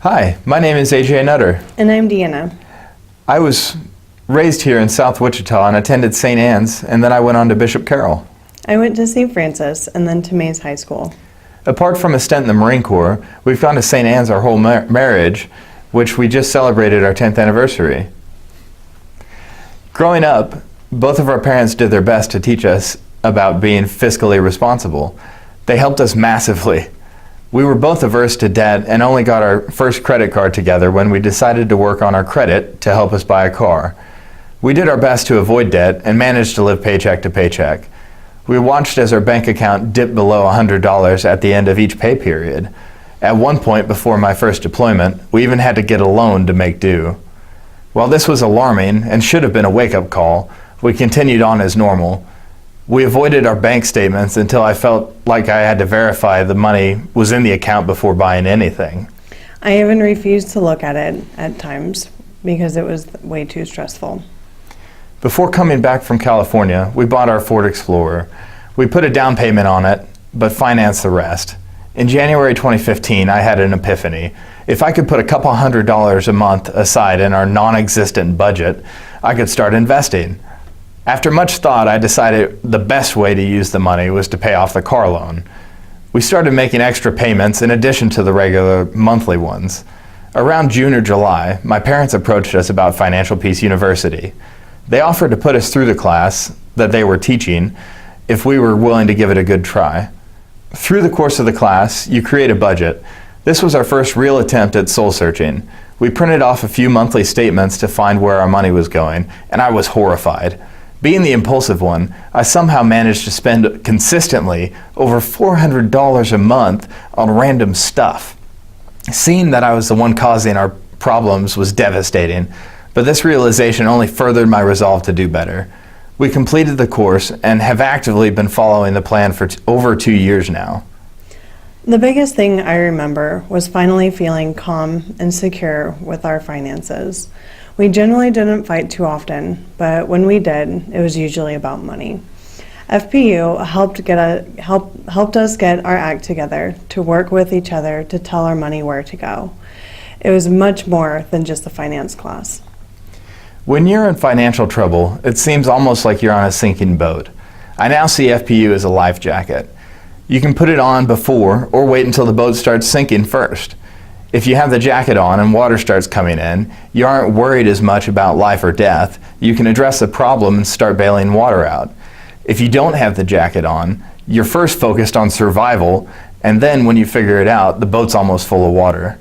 Hi, my name is AJ Nutter. And I'm Deanna. I was raised here in South Wichita and attended St. Anne's, and then I went on to Bishop Carroll. I went to St. Francis and then to Mays High School. Apart from a stint in the Marine Corps, we've gone to St. Anne's our whole marriage, which we just celebrated our 10th anniversary. Growing up, both of our parents did their best to teach us about being fiscally responsible. They helped us massively. We were both averse to debt and only got our first credit card together when we decided to work on our credit to help us buy a car. We did our best to avoid debt and managed to live paycheck to paycheck. We watched as our bank account dipped below $100 at the end of each pay period. At one point before my first deployment, we even had to get a loan to make do. While this was alarming and should have been a wake-up call, we continued on as normal. We avoided our bank statements until I felt like I had to verify the money was in the account before buying anything. I even refused to look at it at times because it was way too stressful. Before coming back from California, we bought our Ford Explorer. We put a down payment on it, but financed the rest. In January 2015, I had an epiphany. If I could put a couple $100s a month aside in our non-existent budget, I could start investing. After much thought, I decided the best way to use the money was to pay off the car loan. We started making extra payments in addition to the regular monthly ones. Around June or July, my parents approached us about Financial Peace University. They offered to put us through the class that they were teaching if we were willing to give it a good try. Through the course of the class, you create a budget. This was our first real attempt at soul searching. We printed off a few monthly statements to find where our money was going, and I was horrified. Being the impulsive one, I somehow managed to spend consistently over $400 a month on random stuff. Seeing that I was the one causing our problems was devastating, but this realization only furthered my resolve to do better. We completed the course and have actively been following the plan for over 2 years now. The biggest thing I remember was finally feeling calm and secure with our finances. We generally didn't fight too often, but when we did, it was usually about money. FPU helped us get our act together, to work with each other to tell our money where to go. It was much more than just a finance class. When you're in financial trouble, it seems almost like you're on a sinking boat. I now see FPU as a life jacket. You can put it on before or wait until the boat starts sinking first. If you have the jacket on and water starts coming in, you aren't worried as much about life or death. You can address the problem and start bailing water out. If you don't have the jacket on, you're first focused on survival, and then when you figure it out, the boat's almost full of water.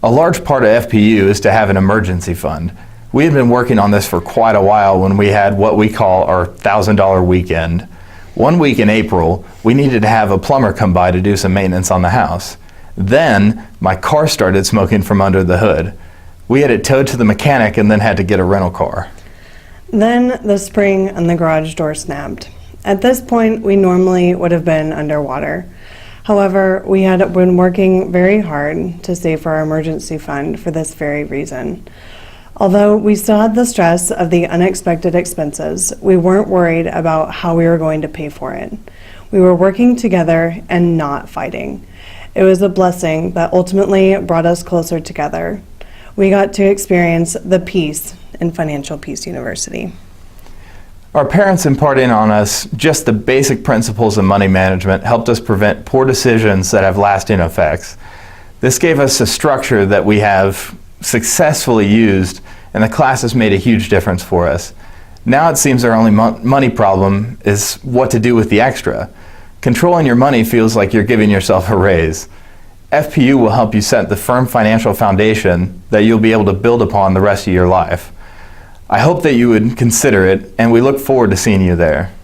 A large part of FPU is to have an emergency fund. We had been working on this for quite a while when we had what we call our $1,000 weekend. One week in April, we needed to have a plumber come by to do some maintenance on the house. Then, my car started smoking from under the hood. We had it towed to the mechanic and then had to get a rental car. Then the spring on the garage door snapped. At this point, we normally would have been underwater. However, we had been working very hard to save for our emergency fund for this very reason. Although we still had the stress of the unexpected expenses, we weren't worried about how we were going to pay for it. We were working together and not fighting. It was a blessing that ultimately brought us closer together. We got to experience the peace in Financial Peace University. Our parents imparting on us just the basic principles of money management helped us prevent poor decisions that have lasting effects. This gave us a structure that we have successfully used, and the class has made a huge difference for us. Now it seems our only money problem is what to do with the extra. Controlling your money feels like you're giving yourself a raise. FPU will help you set the firm financial foundation that you'll be able to build upon the rest of your life. I hope that you would consider it, and we look forward to seeing you there.